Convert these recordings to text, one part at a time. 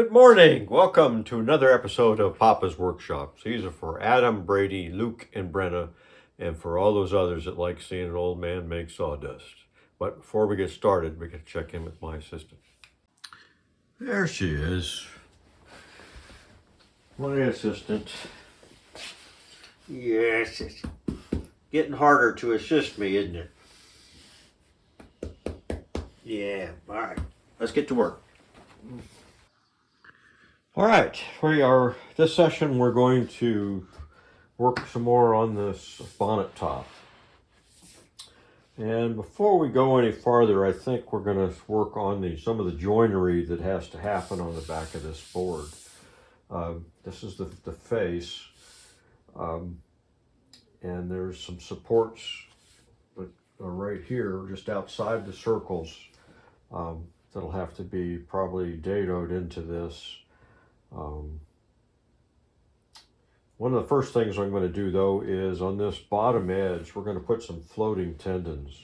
Good morning. Welcome to another episode of Papa's Workshops. These are for Adam, Brady, Luke, and Brenna, and for all those others that like seeing an old man make sawdust. But before we get started, we can check in with my assistant. There she is. My assistant. Yes, it's getting harder to assist me, isn't it? Yeah, all right. Let's get to work. All right, this session we're going to work some more on this bonnet top. And before we go any farther, I think we're going to work on some of the joinery that has to happen on the back of this board. This is the face, and there's some supports right here, just outside the circles, that'll have to be probably dadoed into this. One of the first things I'm going to do though is on this bottom edge we're going to put some floating tendons,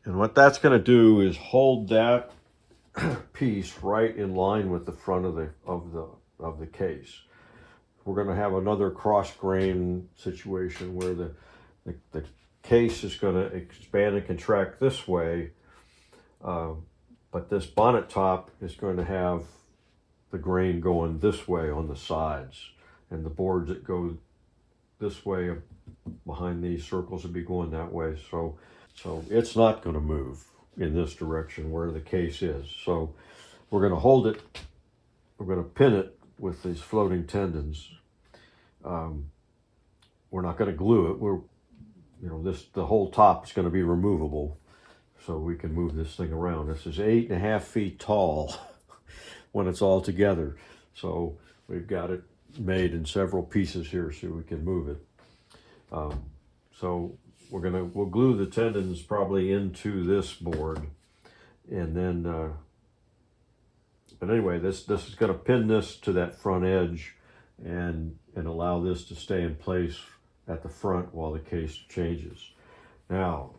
and what that's going to do is hold that piece right in line with the front of the case. We're going to have another cross grain situation where the case is going to expand and contract this way, but this bonnet top is going to have the grain going this way on the sides, and the boards that go this way behind these circles will be going that way. So it's not going to move in this direction where the case is. So we're going to hold it, we're going to pin it with these floating tendons. We're not going to glue it. The whole top is going to be removable, so we can move this thing around. This is 8.5 feet tall when it's all together. So we've got it made in several pieces here so we can move it. So we'll glue the tendons probably into this board, and then but anyway, this is going to pin this to that front edge and allow this to stay in place at the front while the case changes. Now,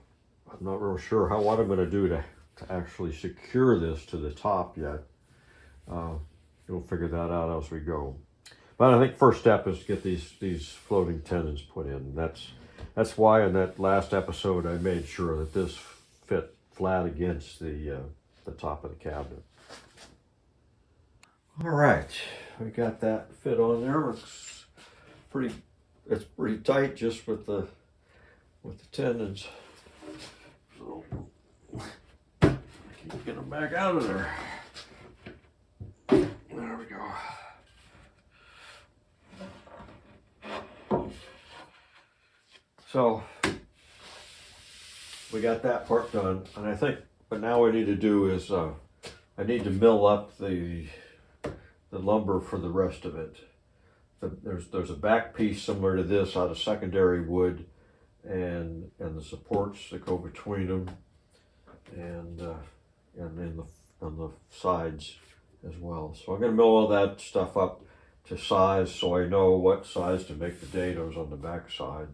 I'm not real sure what I'm going to do to actually secure this to the top yet. We'll figure that out as we go. But I think first step is to get these floating tendons put in. That's why in that last episode I made sure that this fit flat against the top of the cabinet. All right, we got that fit on there. It's pretty tight just with the tendons. So keep getting them back out of there. There we go. So we got that part done, and I think, but now what I need to do is I need to mill up the lumber for the rest of it. There's a back piece similar to this out of secondary wood, and the supports that go between them, and then on the sides as well. So I'm going to mill all that stuff up to size so I know what size to make the dados on the back side.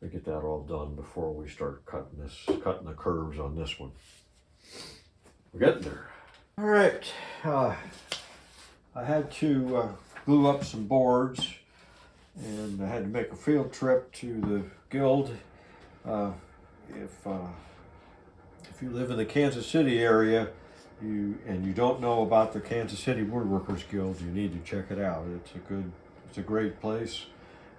We get that all done before we start cutting the curves on this one. We're getting there. All right, I had to glue up some boards, and I had to make a field trip to the guild. If you live in the Kansas City area, and you don't know about the Kansas City Woodworkers Guild, you need to check it out. It's a great place.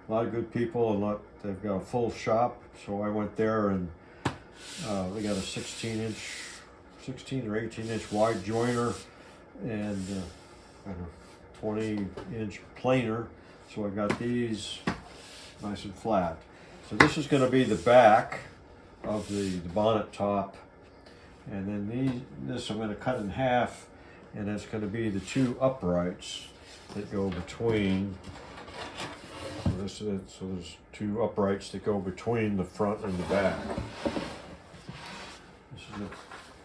A lot of good people, they've got a full shop. So I went there, and they got a 16 or 18 inch wide joiner and a 20-inch planer. So I got these nice and flat. So this is going to be the back of the bonnet top, and then this I'm going to cut in half, and that's going to be the two uprights that go between. So there's two uprights that go between the front and the back. This is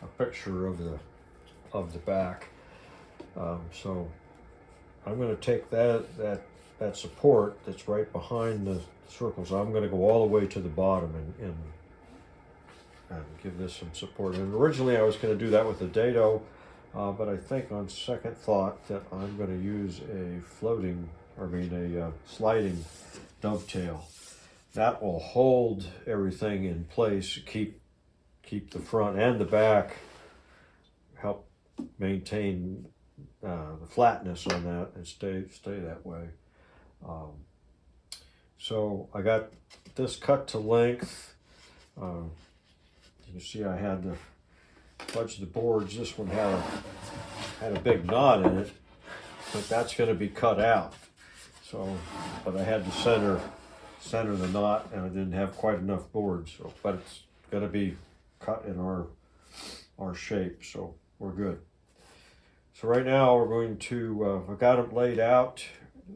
a picture of the back. So I'm going to take that support that's right behind the circles. I'm going to go all the way to the bottom and give this some support. And originally I was going to do that with a dado, but I think on second thought that I'm going to use a sliding dovetail. That will hold everything in place, keep the front and the back, help maintain the flatness on that and stay that way. So I got this cut to length. You can see I had to fudge the boards. This one had a big knot in it, but that's going to be cut out. So, but I had to center the knot, and I didn't have quite enough boards. So, but it's going to be cut in our shape, so we're good. So right now we're going to, I've got them laid out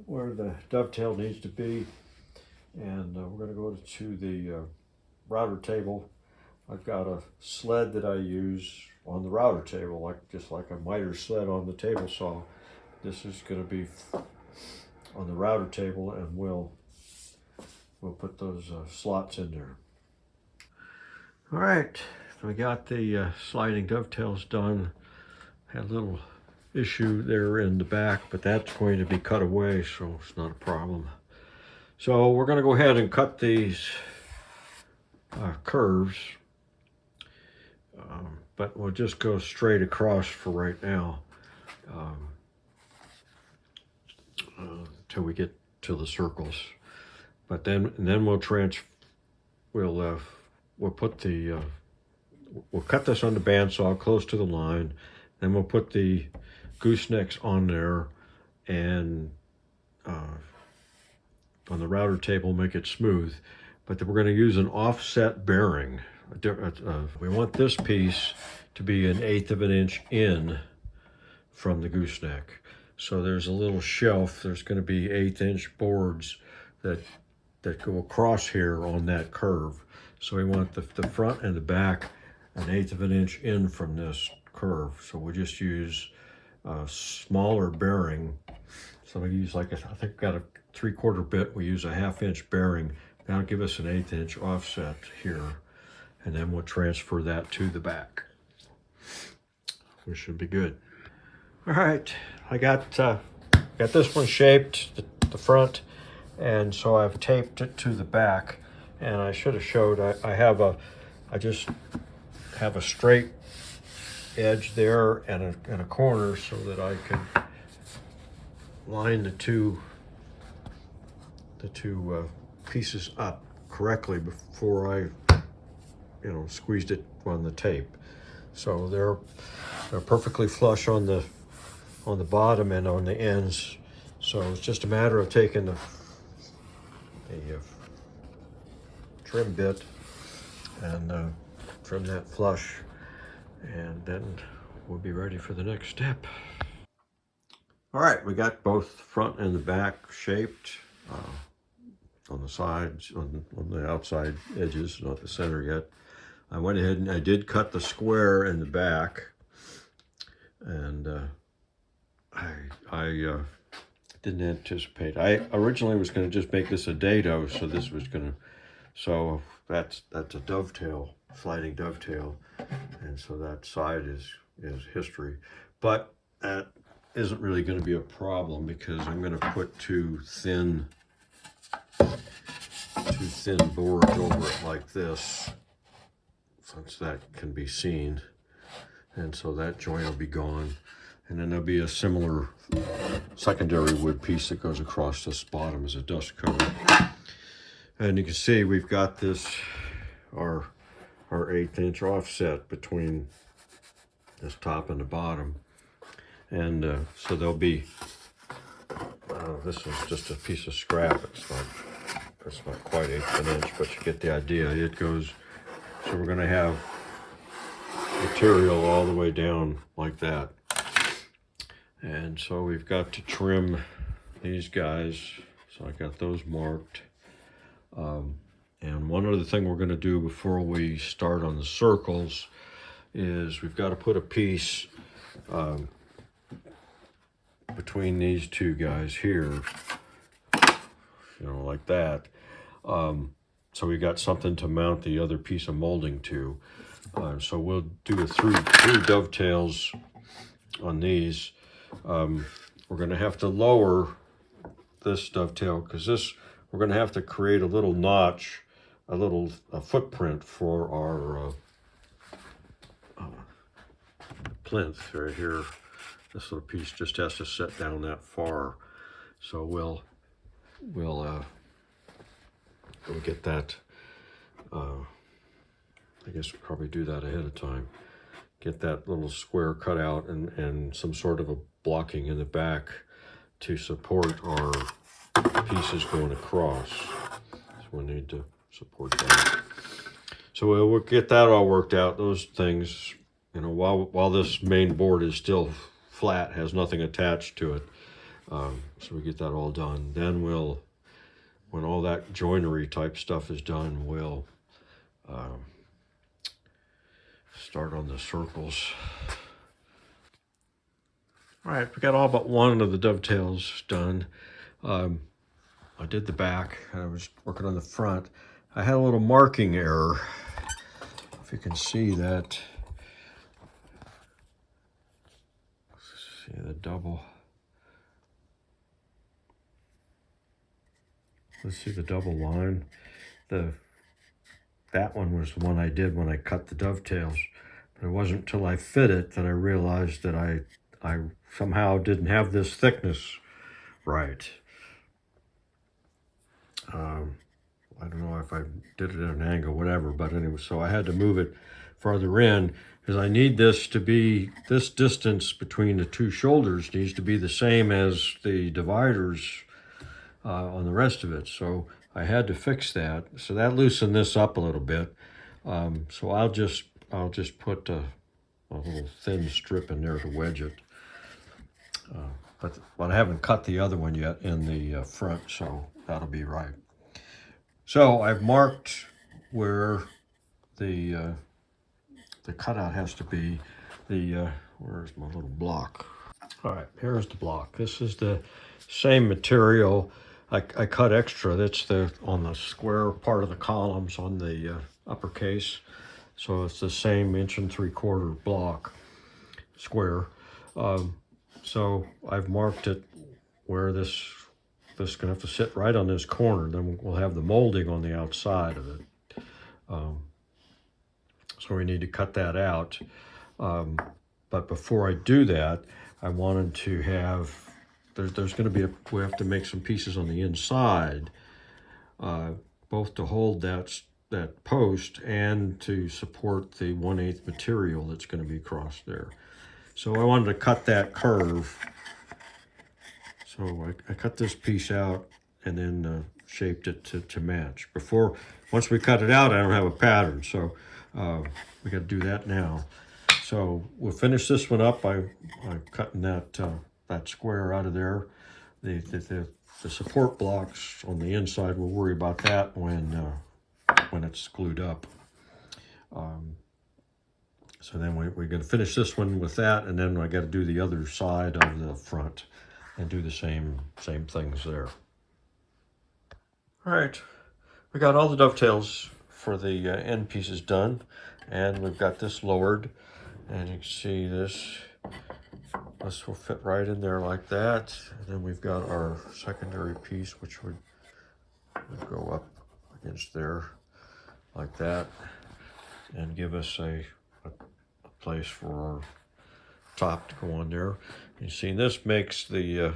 where the dovetail needs to be, and we're going to go to the router table. I've got a sled that I use on the router table, just like a miter sled on the table saw. This is going to be on the router table, and we'll put those slots in there. All right, so we got the sliding dovetails done. Had a little issue there in the back, but that's going to be cut away, so it's not a problem. So we're going to go ahead and cut these curves, but we'll just go straight across for right now until we get to the circles. But then we'll put the we'll cut this on the bandsaw close to the line. Then we'll put the goosenecks on there, and on the router table, make it smooth. But then we're going to use an offset bearing. We want this piece to be 1/8 of an inch in from the gooseneck. So there's a little shelf. There's going to be 1/8 inch boards that go across here on that curve. So we want the front and the back 1/8 of an inch in from this curve. So we'll just use a smaller bearing. So we use I think got a 3/4 bit. We use a 1/2 inch bearing. That'll give us an 1/8 inch offset here. And then we'll transfer that to the back. We should be good. All right, I got this one shaped, the front, and so I've taped it to the back. And I should have showed, I just have a straight edge there and a corner so that I can line the two pieces up correctly before I squeezed it on the tape. So they're perfectly flush on the bottom and on the ends. So it's just a matter of taking the trim bit and trim that flush, and then we'll be ready for the next step. All right, we got both front and the back shaped on the sides, on the outside edges, not the center yet. I went ahead and I did cut the square in the back, and I didn't anticipate. I originally was going to just make this a dado, so this was going to, so that's a dovetail, sliding dovetail, and so that side is history. But that isn't really going to be a problem because I'm going to put two thin boards over it like this, since that can be seen, and so that joint will be gone. And then there'll be a similar secondary wood piece that goes across this bottom as a dust cover. And you can see we've got this, our 1/8 inch offset between this top and the bottom. And so there'll be, this is just a piece of scrap. It's not quite 1/8 of an inch, but you get the idea. It goes, so we're gonna have material all the way down like that. And so we've got to trim these guys. So I got those marked. And one other thing we're going to do before we start on the circles is we've got to put a piece between these two guys here, like that. So we got something to mount the other piece of molding to. So we'll do three dovetails on these. We're going to have to lower this dovetail because we're going to have to create a little notch, a footprint for our plinth right here. This little piece just has to set down that far. So we'll get that. I guess we'll probably do that ahead of time. Get that little square cut out and some sort of a blocking in the back to support our pieces going across. So we'll need to support that. So we'll get that all worked out. Those things, you know, while this main board is still flat, has nothing attached to it. So we get that all done. Then when all that joinery type stuff is done, we'll start on the circles. All right, we got all but one of the dovetails done. I did the back, I was working on the front. I had a little marking error. If you can see that. See the double. Let's see the double line. That one was the one I did when I cut the dovetails. But it wasn't until I fit it that I realized that I somehow didn't have this thickness right. I don't know if I did it at an angle, whatever, but anyway, so I had to move it farther in because I need this to be, this distance between the two shoulders needs to be the same as the dividers on the rest of it. So I had to fix that. So that loosened this up a little bit. So I'll just put a little thin strip in there to wedge it. But I haven't cut the other one yet in the front, so that'll be right. So I've marked where the cutout has to be. Where's my little block? All right, here's the block. This is the same material. I cut extra. That's on the square part of the columns on the uppercase. So it's the same 1 3/4 block square. So I've marked it where this is going to have to sit right on this corner. Then we'll have the molding on the outside of it. So we need to cut that out. But before I do that, I wanted to have, there's going to be we have to make some pieces on the inside, both to hold that post and to support the 1/8 material that's going to be across there. So I wanted to cut that curve. So I cut this piece out and then shaped it to match. Once we cut it out, I don't have a pattern, so we got to do that now. So we'll finish this one up by cutting that square out of there. The support blocks on the inside, we'll worry about that when it's glued up. So then we're going to finish this one with that, and then I got to do the other side of the front and do the same things there. All right, we got all the dovetails for the end pieces done, and we've got this lowered, and you can see this will fit right in there like that. And then we've got our secondary piece, which would go up against there like that and give us a place for our top to go on there. You see, this makes the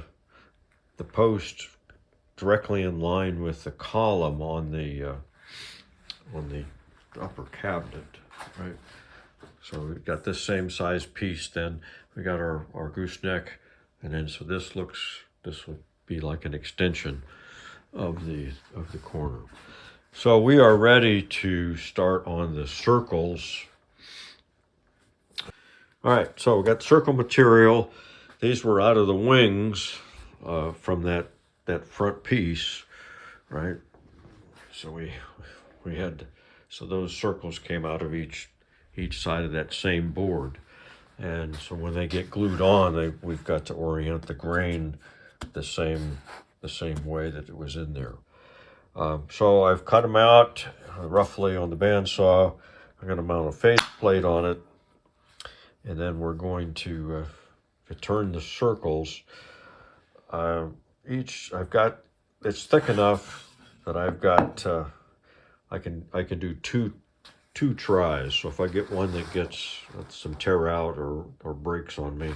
post directly in line with the column on the upper cabinet, right? So we've got this same size piece. Then we got our gooseneck, and then so this would be like an extension of the corner. So we are ready to start on the circles. All right, so we got circle material. These were out of the wings from that front piece, right? So we had, so those circles came out of each side of that same board. And so when they get glued on, we've got to orient the grain the same way that it was in there. So I've cut them out roughly on the bandsaw. I'm going to mount a face plate on it, and then we're going to to turn the circles. I've got, it's thick enough that I've got, I can do two tries. So if I get one that gets some tear out or breaks on me,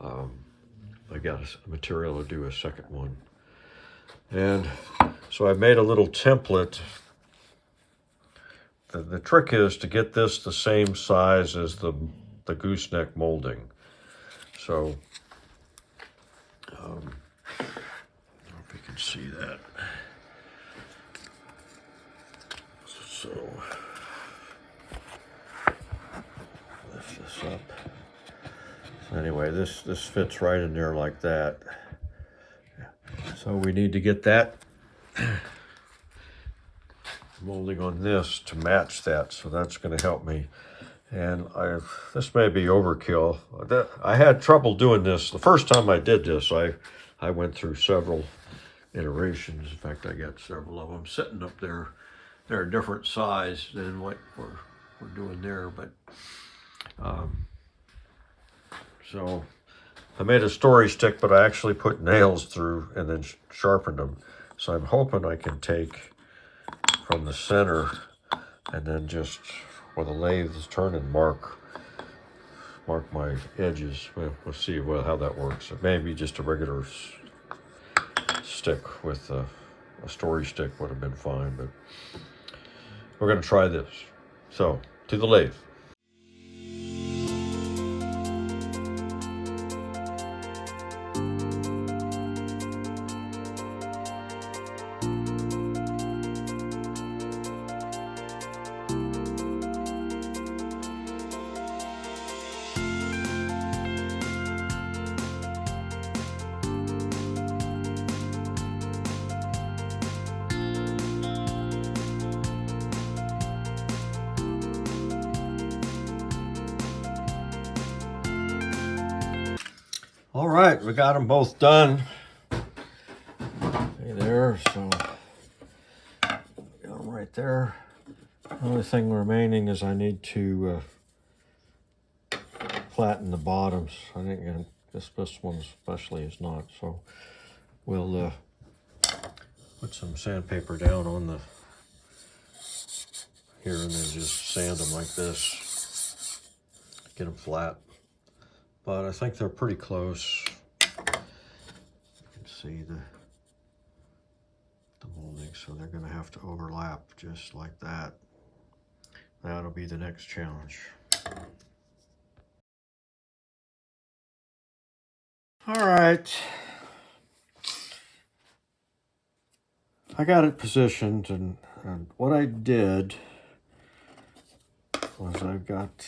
I got a material to do a second one. And so I made a little template. The trick is to get this the same size as the gooseneck molding. So, I don't know if you can see that. So, lift this up. So anyway, this fits right in there like that. So we need to get that molding on this to match that. So that's going to help me. And this may be overkill. I had trouble doing this. The first time I did this, I went through several iterations. In fact, I got several of them sitting up there. They're a different size than what we're doing there. But so I made a story stick, but I actually put nails through and then sharpened them. So I'm hoping I can take from the center and then just where the lathe is turning, mark my edges. We'll see how that works. It may be just a regular stick with a story stick would have been fine, but we're going to try this. So, to the lathe. All right, we got them both done. Hey there, so got them right there. The only thing remaining is I need to flatten the bottoms. I think this one especially is not. So we'll put some sandpaper down on the here and then just sand them like this. Get them flat. But I think they're pretty close. You can see the molding, so they're going to have to overlap just like that. That'll be the next challenge. All right. I got it positioned, and what I did was I've got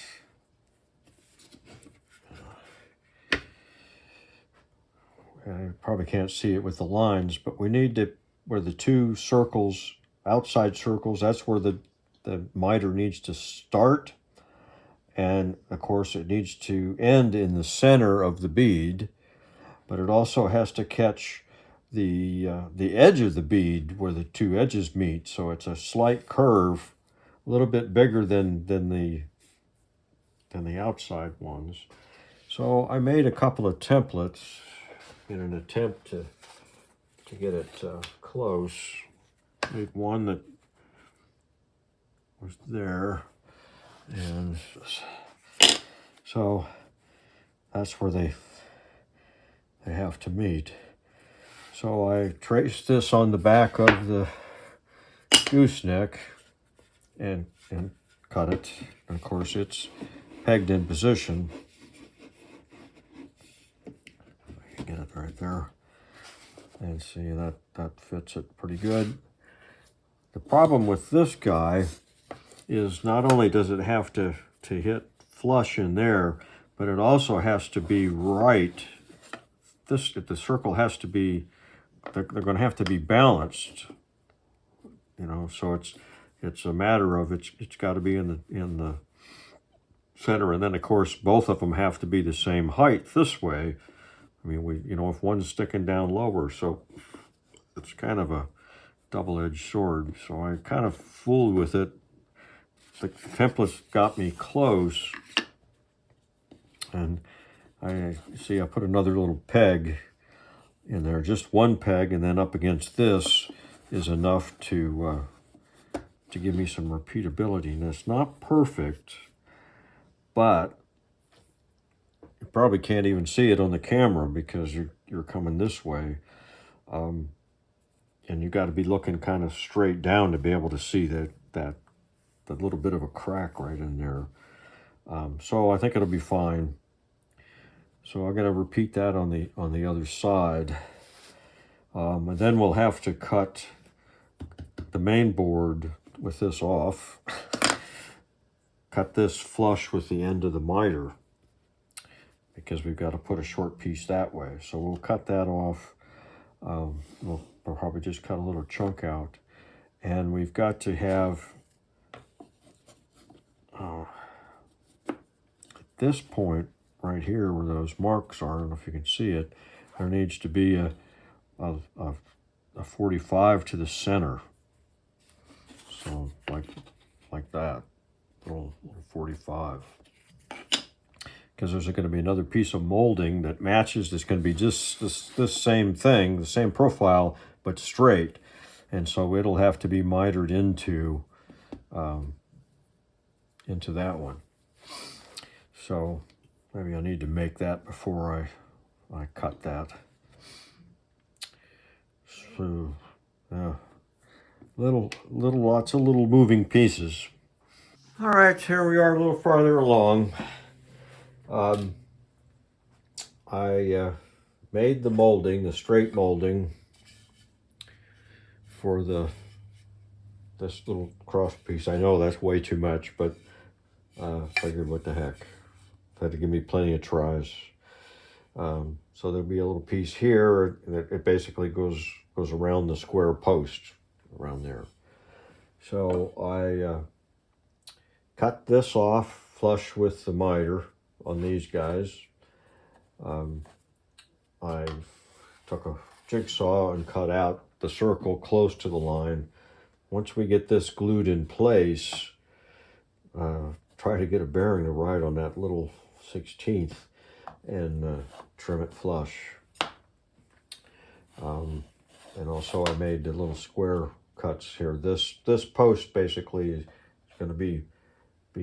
I probably can't see it with the lines, but we need to, where the two circles, outside circles, that's where the miter needs to start. And of course it needs to end in the center of the bead, but it also has to catch the edge of the bead where the two edges meet. So it's a slight curve, a little bit bigger than the outside ones. So I made a couple of templates in an attempt to get it close. Made one that was there, and so that's where they have to meet. So I traced this on the back of the gooseneck and cut it. And of course it's pegged in position. Get it right there, and see that fits it pretty good. The problem with this guy is not only does it have to hit flush in there, but it also has to be right. The circle has to be, they're going to have to be balanced, you know. So it's a matter of it's got to be in the center, and then of course both of them have to be the same height this way. I mean, if one's sticking down lower, so it's kind of a double-edged sword. So I kind of fooled with it. The templates got me close, and I see I put another little peg in there, just one peg, and then up against this is enough to give me some repeatability. And it's not perfect, but you probably can't even see it on the camera because you're coming this way. And you got to be looking kind of straight down to be able to see that little bit of a crack right in there. So I think it'll be fine. So I'm going to repeat that on the other side. And then we'll have to cut the main board with this off. Cut this flush with the end of the miter because we've got to put a short piece that way. So we'll cut that off. We'll probably just cut a little chunk out. And we've got to have, at this point right here where those marks are, I don't know if you can see it, there needs to be a 45 to the center. So like that, little 45. Because there's going to be another piece of molding that matches. That's going to be just this same thing, the same profile, but straight. And so it'll have to be mitered into that one. So maybe I need to make that before I cut that. So yeah, lots of little moving pieces. All right, here we are a little farther along. I made the molding, the straight molding for this little cross piece. I know that's way too much, but figured what the heck. Had to give me plenty of tries. So there'll be a little piece here that it basically goes around the square post around there. So I cut this off flush with the miter on these guys. I took a jigsaw and cut out the circle close to the line. Once we get this glued in place, try to get a bearing to right on that little 16th and trim it flush. And also I made the little square cuts here. This post basically is going to be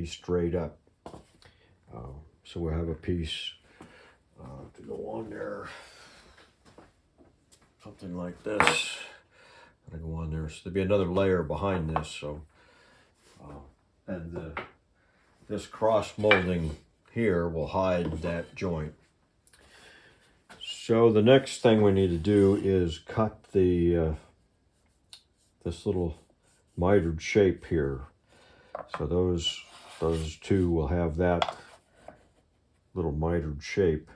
straight up. So we'll have a piece to go on there, something like this. Gonna go on there. So there'll be another layer behind this. So and this cross molding here will hide that joint. So the next thing we need to do is cut the this little mitered shape here. So those two will have that little mitered shape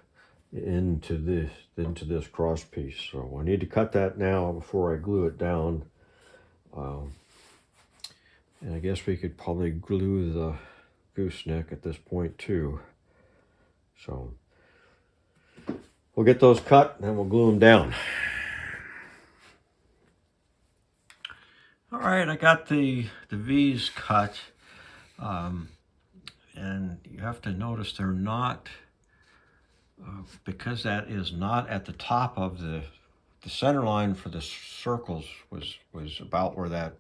into this cross piece. So I need to cut that now before I glue it down. And I guess we could probably glue the gooseneck at this point too. So we'll get those cut and then we'll glue them down. All right, I got the V's cut. And you have to notice they're not, because that is not at the top of the center line for the circles was about where that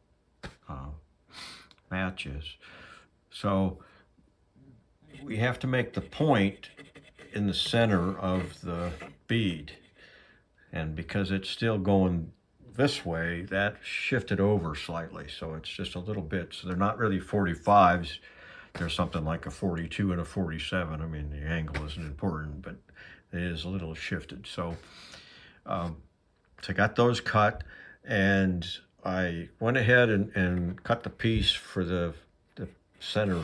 match is. So we have to make the point in the center of the bead. And because it's still going this way, that shifted over slightly. So it's just a little bit. So they're not really 45s. There's something like a 42 and a 47. I mean, the angle isn't important, but it is a little shifted. So, so I got those cut, and I went ahead and cut the piece for the center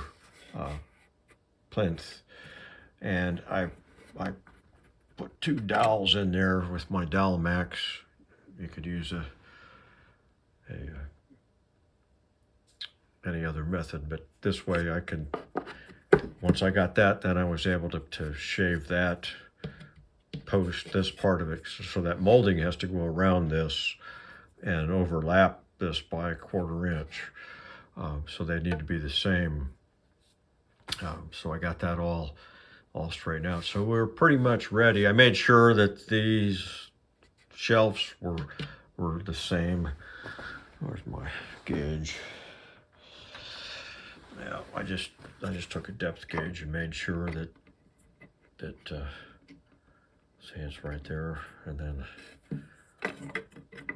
plinth, and I put 2 dowels in there with my dowel max. You could use any other method, but this way I can, once I got that, then I was able to shave that post, this part of it, so that molding has to go around this and overlap this by a 1/4 inch. So they need to be the same. So I got that all all straightened out. So we're pretty much ready. I made sure that these shelves were the same. Where's my gauge? Yeah, I just took a depth gauge and made sure that see, it's right there, and then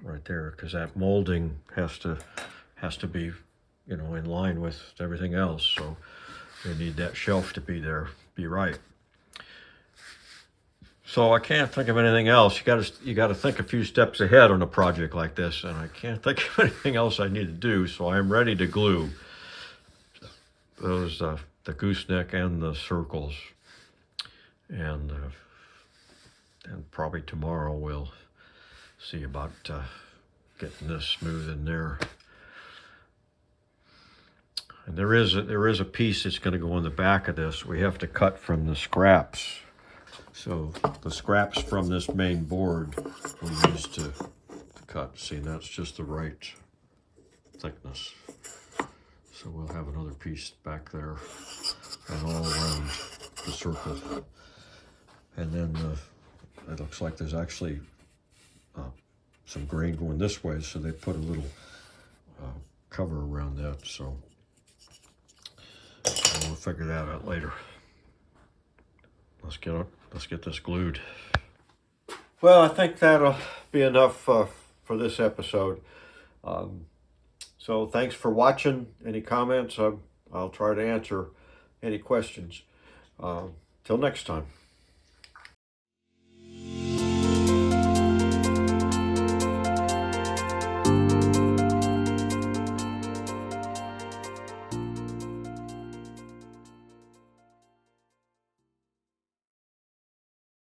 right there, because that molding has to be, you know, in line with everything else. So they need that shelf to be there, be right. So I can't think of anything else. You got to think a few steps ahead on a project like this, and I can't think of anything else I need to do. So I'm ready to glue those the gooseneck and the circles, and probably tomorrow we'll see about getting this smooth in there. And there is a piece that's going to go in the back of this. We have to cut from the scraps. So the scraps from this main board we use to cut. See, that's just the right thickness. So we'll have another piece back there and all around the circle. And then it looks like there's actually some grain going this way, so they put a little cover around that. So we'll figure that out later. Let's get this glued. Well, I think that'll be enough for this episode. So thanks for watching. Any comments? I'll try to answer any questions. Till next time.